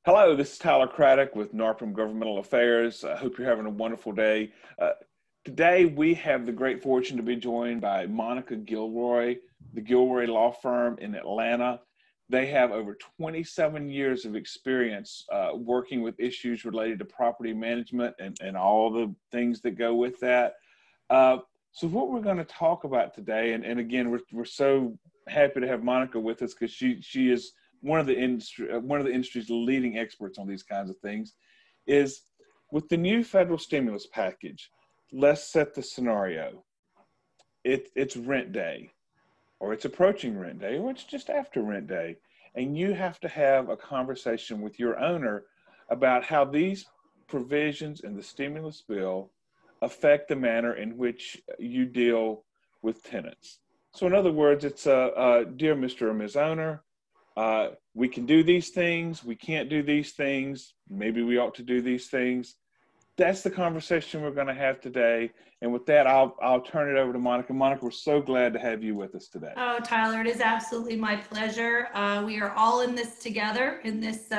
Hello, this is Tyler Craddock with NARPM Governmental Affairs. I hope you're having a wonderful day. Today, we have the great fortune to be joined by Monica Gilroy, the Gilroy Law Firm in Atlanta. They have over 27 years of experience working with issues related to property management and all the things that go with that. So what we're going to talk about today, and again, we're so happy to have Monica with us because she is one of the industry's leading experts on these kinds of things, is with the new federal stimulus package. Let's set the scenario. It's rent day, or it's approaching rent day, or it's just after rent day, and you have to have a conversation with your owner about how these provisions in the stimulus bill affect the manner in which you deal with tenants. So in other words, it's dear Mr. or Ms. Owner, we can do these things, we can't do these things, maybe we ought to do these things. That's the conversation we're going to have today. And with that, I'll turn it over to Monica. Monica, we're so glad to have you with us today. Oh, Tyler, it is absolutely my pleasure. We are all in this together in this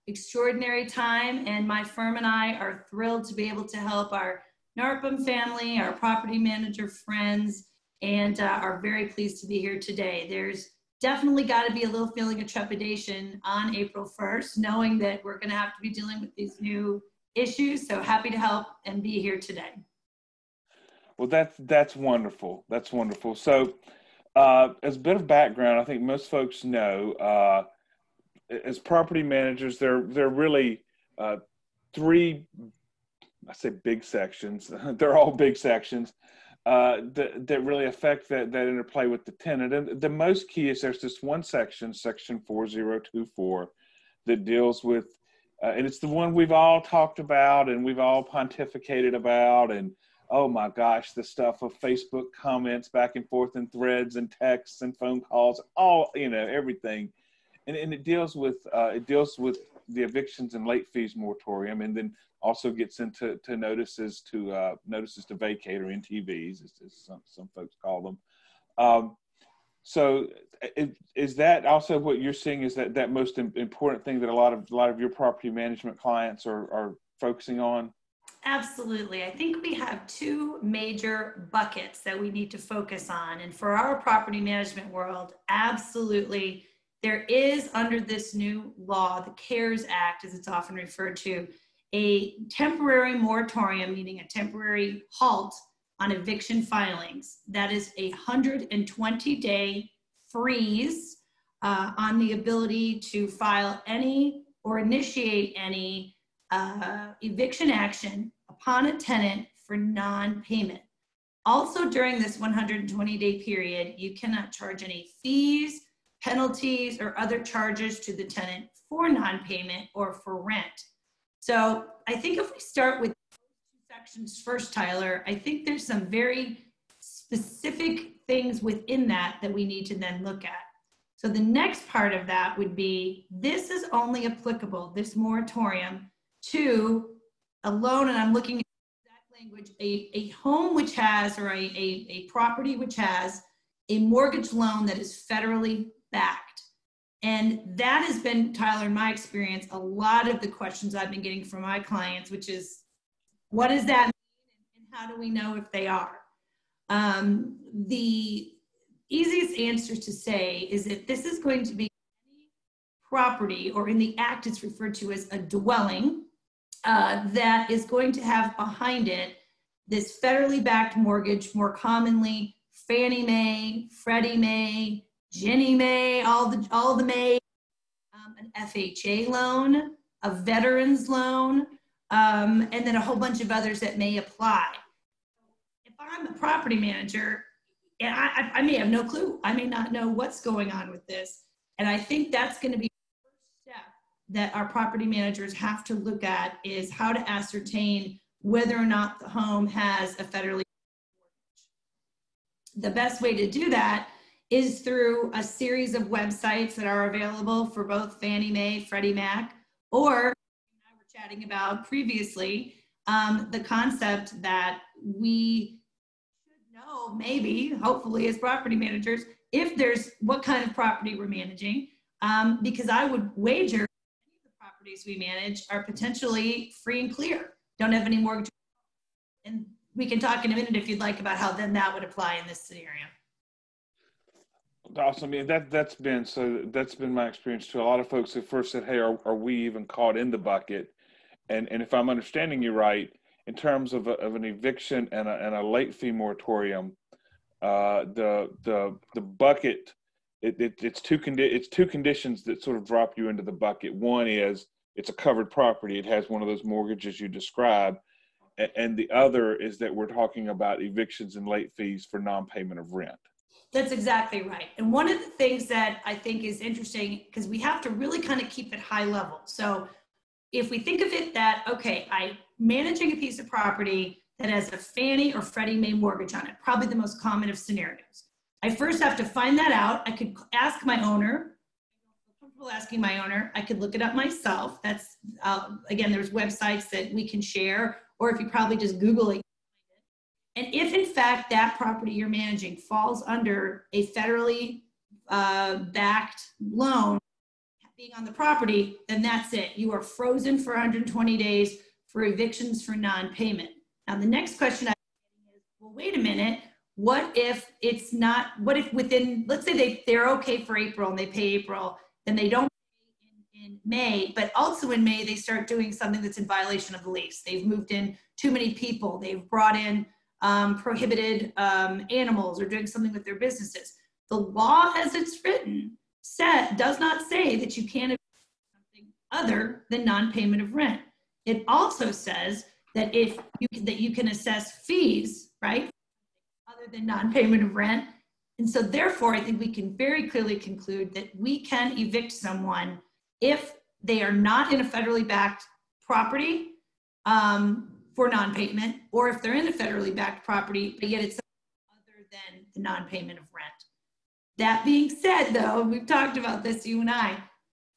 extraordinary time, and my firm and I are thrilled to be able to help our NARPM family, our property manager friends, and are very pleased to be here today. There's definitely got to be a little feeling of trepidation on April 1st, knowing that we're going to have to be dealing with these new issues. So happy to help and be here today. Well, that's wonderful. That's wonderful. So as a bit of background, I think most folks know, as property managers, there are really three, I say big sections. They're all big sections. That really affect that interplay with the tenant. And the most key is there's this one section, section 4024, that deals with, and it's the one we've all talked about and we've all pontificated about, and oh my gosh, the stuff of Facebook comments back and forth and threads and texts and phone calls, all, everything. And it deals with the evictions and late fees moratorium, and then also gets into notices to vacate, or NTVs, as some folks call them. So is that also what you're seeing, is that most important thing that a lot of your property management clients are focusing on? Absolutely. I think we have two major buckets that we need to focus on. And for our property management world, absolutely, there is, under this new law, the CARES Act, as it's often referred to, a temporary moratorium, meaning a temporary halt on eviction filings. That is a 120-day freeze on the ability to file any or initiate any eviction action upon a tenant for non-payment. Also, during this 120-day period, you cannot charge any fees, penalties, or other charges to the tenant for non-payment or for rent. So I think if we start with two sections first, Tyler, I think there's some very specific things within that we need to then look at. So the next part of that would be, this is only applicable, this moratorium, to a loan, and I'm looking at that language, a home which has, or a property which has a mortgage loan that is federally backed. And that has been, Tyler, in my experience, a lot of the questions I've been getting from my clients, which is, what does that mean, and how do we know if they are? The easiest answer to say is that this is going to be any property, or in the act it's referred to as a dwelling, that is going to have behind it this federally backed mortgage, more commonly Fannie Mae, Freddie Mae, Ginnie Mae, all the May, an FHA loan, a veterans loan, and then a whole bunch of others that may apply. If I'm a property manager, and I may have no clue, I may not know what's going on with this, and I think that's going to be the first step that our property managers have to look at, is how to ascertain whether or not the home has a federally mortgage. The best way to do that is through a series of websites that are available for both Fannie Mae, Freddie Mac, or we were chatting about previously, the concept that we should know, maybe, hopefully as property managers, if there's what kind of property we're managing, because I would wager properties we manage are potentially free and clear, don't have any mortgage. And we can talk in a minute if you'd like about how then that would apply in this scenario. Awesome. I mean, that's been my experience too. A lot of folks at first said, "Hey, are we even caught in the bucket?" And if I'm understanding you right, in terms of an eviction and a late fee moratorium, the bucket, it's two conditions that sort of drop you into the bucket. One is it's a covered property; it has one of those mortgages you described, and the other is that we're talking about evictions and late fees for non-payment of rent. That's exactly right. And one of the things that I think is interesting, because we have to really kind of keep it high level. So if we think of it that, okay, I'm managing a piece of property that has a Fannie or Freddie Mae mortgage on it, probably the most common of scenarios. I first have to find that out. I could ask my owner. I'm comfortable asking my owner. I could look it up myself. That's, again, there's websites that we can share, or if you probably just Google it. And if in fact that property you're managing falls under a federally backed loan being on the property, then that's it. You are frozen for 120 days for evictions for non-payment. Now the next question I have is, well, wait a minute. What if it's not, what if within, let's say they're okay for April and they pay April, then they don't pay in May, but also in May they start doing something that's in violation of the lease. They've moved in too many people. They've brought in prohibited animals or doing something with their businesses. The law as it's written does not say that you can't evict something other than non-payment of rent. It also says that you can assess fees, right, other than non-payment of rent. And so therefore, I think we can very clearly conclude that we can evict someone if they are not in a federally backed property, for non-payment, or if they're in a federally backed property, but yet it's other than the non-payment of rent. That being said, though, we've talked about this, you and I.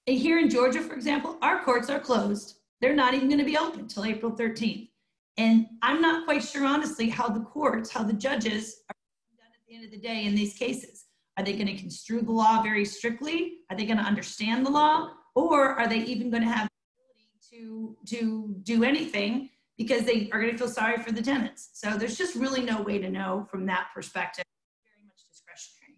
Here in Georgia, for example, our courts are closed. They're not even going to be open until April 13th. And I'm not quite sure, honestly, how the judges are done at the end of the day in these cases. Are they going to construe the law very strictly? Are they going to understand the law? Or are they even going to have the ability to do anything because they are going to feel sorry for the tenants? So there's just really no way to know from that perspective. Very much discretionary.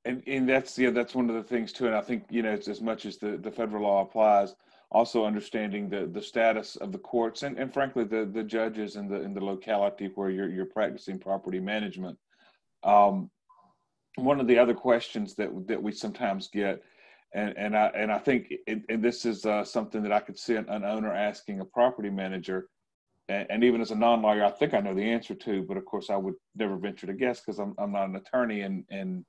And that's one of the things too. And I think, it's as much as the federal law applies, also understanding the status of the courts and frankly the judges in the locality where you're practicing property management. One of the other questions that we sometimes get, and I think and this is something that I could see an owner asking a property manager, and even as a non-lawyer, I think I know the answer to, but of course I would never venture to guess because I'm not an attorney and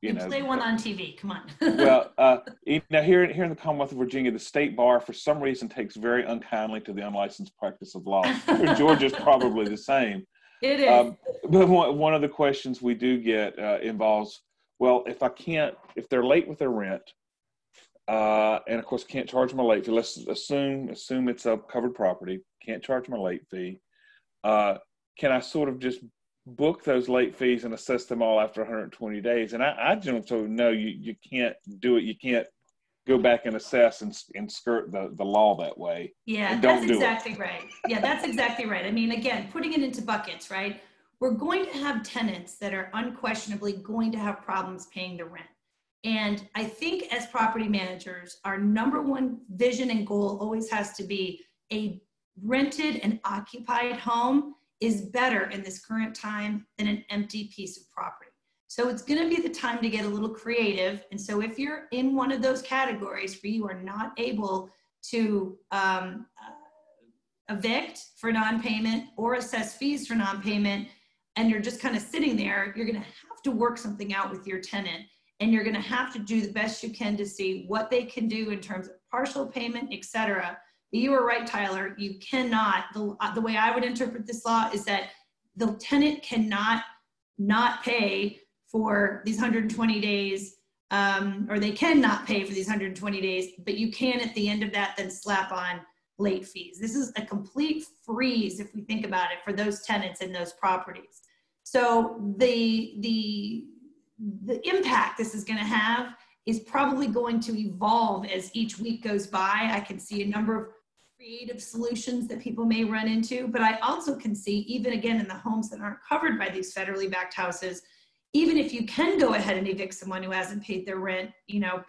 you play one on TV. Come on. Well, here in the Commonwealth of Virginia, the state bar for some reason takes very unkindly to the unlicensed practice of law. Georgia's probably the same. It is. But one of the questions we do get involves, well, if they're late with their rent, and of course can't charge them a late fee. Let's assume it's a covered property. Can't charge them a late fee. Can I sort of just book those late fees and assess them all after 120 days? And I don't know, you can't do it. You can't go back and assess and skirt the law that way. Yeah, that's exactly right. Yeah, that's exactly right. I mean, again, putting it into buckets, right? We're going to have tenants that are unquestionably going to have problems paying the rent. And I think as property managers, our number one vision and goal always has to be a rented and occupied home is better in this current time than an empty piece of property. So it's going to be the time to get a little creative. And so if you're in one of those categories where you are not able to evict for non-payment or assess fees for non-payment, and you're just kind of sitting there, you're going to have to work something out with your tenant. And you're going to have to do the best you can to see what they can do in terms of partial payment, et cetera. You were right, Tyler. You cannot, the way I would interpret this law is that the tenant cannot not pay for these 120 days, or they cannot pay for these 120 days, but you can at the end of that then slap on late fees. This is a complete freeze, if we think about it, for those tenants in those properties. So the impact this is going to have is probably going to evolve as each week goes by. I can see a number of creative solutions that people may run into, but I also can see, even again in the homes that aren't covered by these federally backed houses, even if you can go ahead and evict someone who hasn't paid their rent,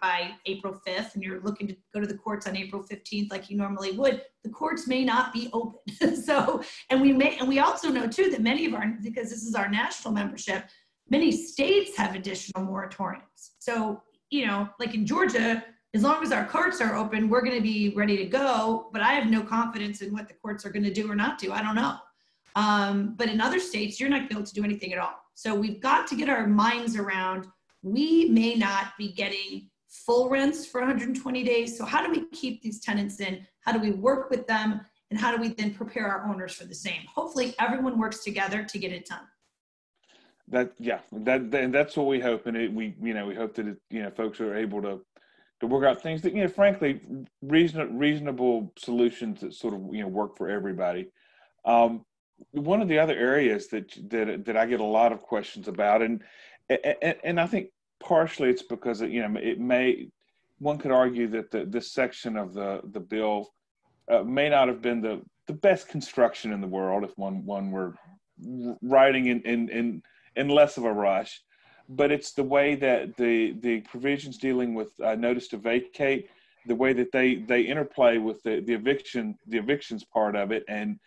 by April 5th, and you're looking to go to the courts on April 15th, like you normally would, the courts may not be open. So, and we also know too, that many of because this is our national membership, many states have additional moratoriums. So, like in Georgia, as long as our courts are open, we're going to be ready to go, but I have no confidence in what the courts are going to do or not do. I don't know. But in other states, you're not going to be able to do anything at all. So we've got to get our minds around, we may not be getting full rents for 120 days. So how do we keep these tenants in? How do we work with them? And how do we then prepare our owners for the same? Hopefully everyone works together to get it done. And that's what we hope. And we hope that, folks are able to work out things that, frankly, reasonable solutions that sort of, work for everybody. One of the other areas that I get a lot of questions about, and I think partially it's because one could argue that this section of the bill may not have been the best construction in the world if one were writing in less of a rush, but it's the way that the provisions dealing with notice to vacate, the way that they interplay with the evictions part of it, and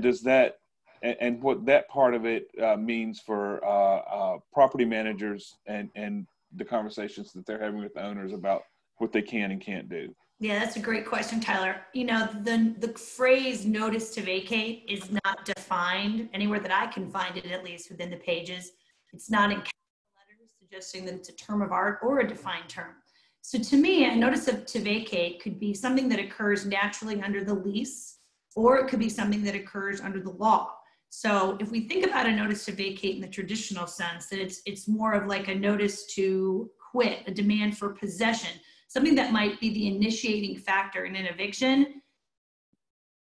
does that. And what that part of it means for property managers and the conversations that they're having with the owners about what they can and can't do. Yeah, that's a great question, Tyler. The phrase notice to vacate is not defined anywhere that I can find it, at least within the pages. It's not in capital letters, suggesting that it's a term of art or a defined term. So to me, a notice to vacate could be something that occurs naturally under the lease, or it could be something that occurs under the law. So if we think about a notice to vacate in the traditional sense, that it's more of like a notice to quit, a demand for possession, something that might be the initiating factor in an eviction,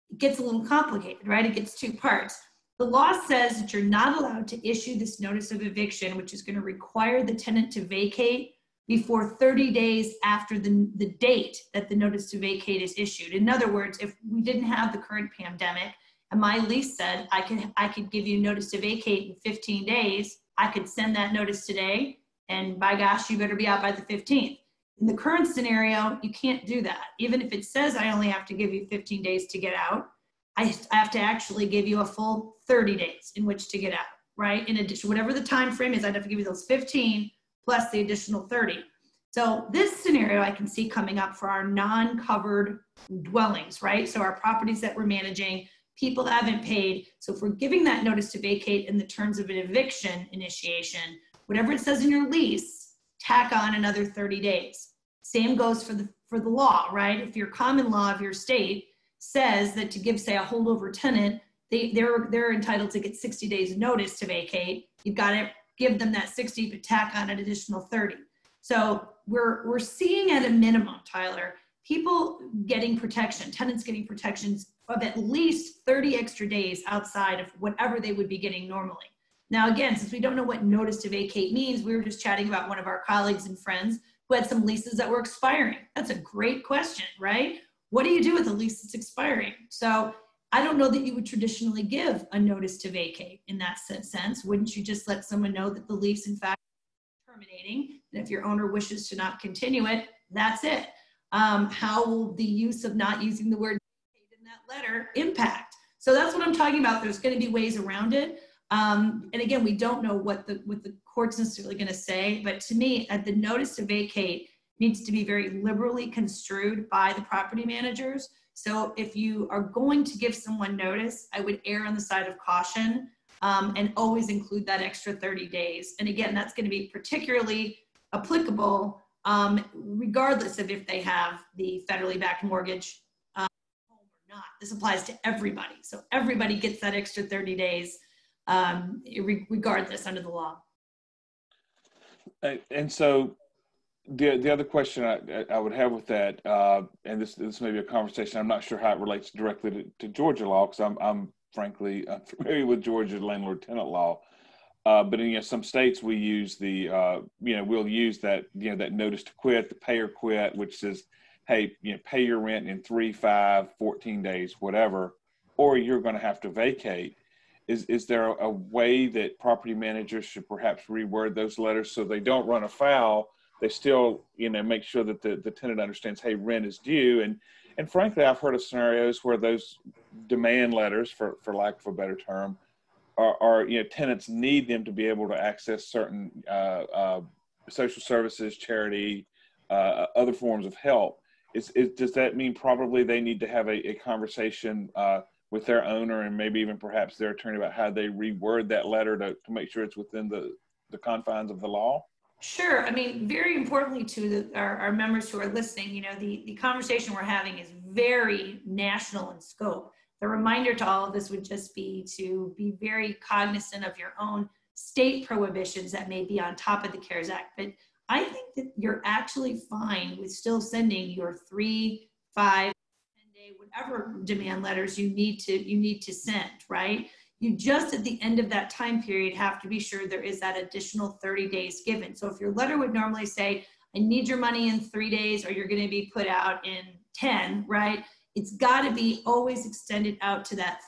it gets a little complicated, right? It gets two parts. The law says that you're not allowed to issue this notice of eviction, which is going to require the tenant to vacate before 30 days after the date that the notice to vacate is issued. In other words, if we didn't have the current pandemic, and my lease said I could give you notice to vacate in 15 days, I could send that notice today, and by gosh, you better be out by the 15th. In the current scenario, you can't do that. Even if it says I only have to give you 15 days to get out, I have to actually give you a full 30 days in which to get out, right? In addition, whatever the time frame is, I'd have to give you those 15 plus the additional 30. So this scenario I can see coming up for our non-covered dwellings, right? So our properties that we're managing, people haven't paid. So if we're giving that notice to vacate in the terms of an eviction initiation, whatever it says in your lease, tack on another 30 days. Same goes for the law, right? If your common law of your state says that to give, say, a holdover tenant, they're entitled to get 60 days notice to vacate, you've got to give them that 60, but tack on an additional 30. So we're seeing at a minimum, Tyler, people getting protection, tenants getting protections of at least 30 extra days outside of whatever they would be getting normally. Now, again, since we don't know what notice to vacate means, we were just chatting about one of our colleagues and friends who had some leases that were expiring. That's a great question, right? What do you do with a lease that's expiring? So I don't know that you would traditionally give a notice to vacate in that sense. Wouldn't you just let someone know that the lease, in fact, is terminating, and if your owner wishes to not continue it, that's it? How will the use of not using the word in that letter impact? So that's what I'm talking about. There's going to be ways around it. And again, we don't know what the court's necessarily going to say, but to me, the notice to vacate needs to be very liberally construed by the property managers. So if you are going to give someone notice, I would err on the side of caution and always include that extra 30 days. And again, that's going to be particularly applicable regardless of if they have the federally backed mortgage home or not. This applies to everybody. So everybody gets that extra 30 days regardless under the law. And so the other question I would have with that, and this may be a conversation, I'm not sure how it relates directly to Georgia law, because I'm frankly unfamiliar with Georgia landlord-tenant law. But in some states we use the we'll use that that notice to quit, the pay or quit, which says, hey, pay your rent in 3, 5, 14 days, whatever, or you're going to have to vacate. Is there a way that property managers should perhaps reword those letters so they don't run afoul? They still make sure that the tenant understands, hey, rent is due, and frankly, I've heard of scenarios where those demand letters, for lack of a better term, are tenants need them to be able to access certain social services, charity, other forms of help. Does that mean probably they need to have a conversation with their owner and maybe even perhaps their attorney about how they reword that letter to make sure it's within the confines of the law? Sure. I mean, very importantly to our members who are listening, the conversation we're having is very national in scope. The reminder to all of this would just be to be very cognizant of your own state prohibitions that may be on top of the CARES Act. But I think that you're actually fine with still sending your 3, 5, 10-day, whatever demand letters you need to send, right? You just at the end of that time period have to be sure there is that additional 30 days given. So if your letter would normally say, I need your money in 3 days, or you're going to be put out in 10, right? It's got to be always extended out to that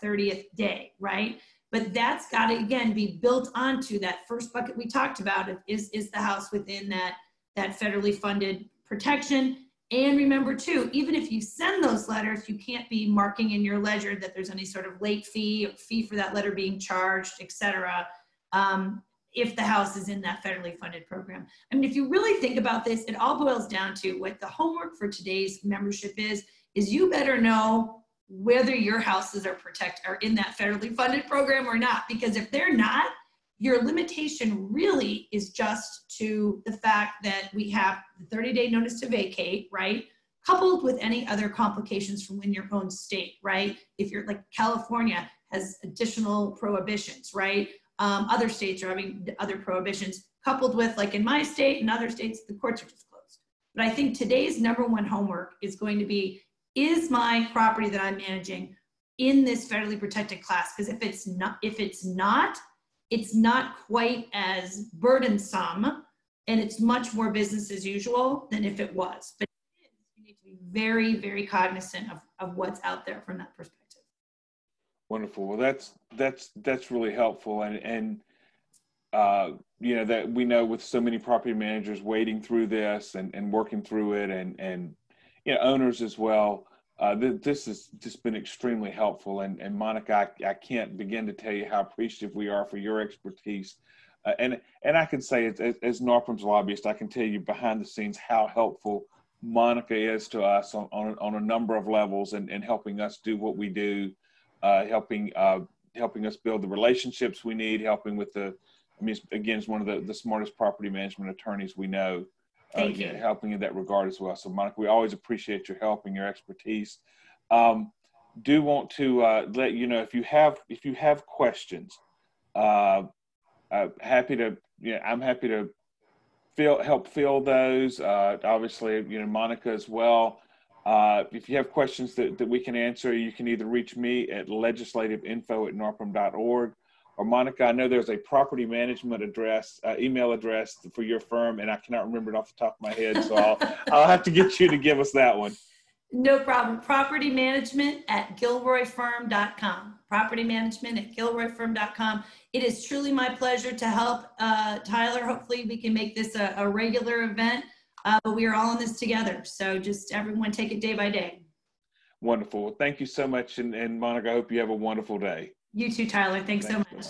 30th day, right? But that's got to, again, be built onto that first bucket we talked about. Is the house within that federally funded protection? And remember too, even if you send those letters, you can't be marking in your ledger that there's any sort of late fee or fee for that letter being charged, et cetera, if the house is in that federally funded program. I mean, if you really think about this, it all boils down to what the homework for today's membership is you better know whether your houses are in that federally funded program or not. Because if they're not, your limitation really is just to the fact that we have the 30-day notice to vacate, right? Coupled with any other complications from in your own state, right? If you're like California has additional prohibitions, right? Other states are having other prohibitions, coupled with, like in my state and other states, the courts are just closed. But I think today's #1 homework is going to be, is my property that I'm managing in this federally protected class? Because if it's not, it's not quite as burdensome, and it's much more business as usual than if it was. But you need to be very, very cognizant of what's out there from that perspective. Wonderful. Well, that's really helpful, and that we know with so many property managers wading through this and working through it, and owners as well. This has just been extremely helpful. And Monica, I can't begin to tell you how appreciative we are for your expertise. And I can say, as NARPM's lobbyist, I can tell you behind the scenes how helpful Monica is to us on a number of levels, and helping us do what we do, helping us build the relationships we need, helping with again, is one of the smartest property management attorneys we know. Thank you. Helping in that regard as well. So Monica, we always appreciate your help and your expertise. Do want to let you know, if you have questions, I'm happy to help fill those. Obviously, Monica as well. If you have questions that we can answer, you can either reach me at legislativeinfo@narpm.org. Or Monica, I know there's a property management email address for your firm, and I cannot remember it off the top of my head, so I'll have to get you to give us that one. No problem. Property management at gilroyfirm.com. Property management at gilroyfirm.com. It is truly my pleasure to help Tyler. Hopefully we can make this a regular event, but we are all in this together. So just everyone take it day by day. Wonderful. Thank you so much. And Monica, I hope you have a wonderful day. You too, Tyler. Thanks so much.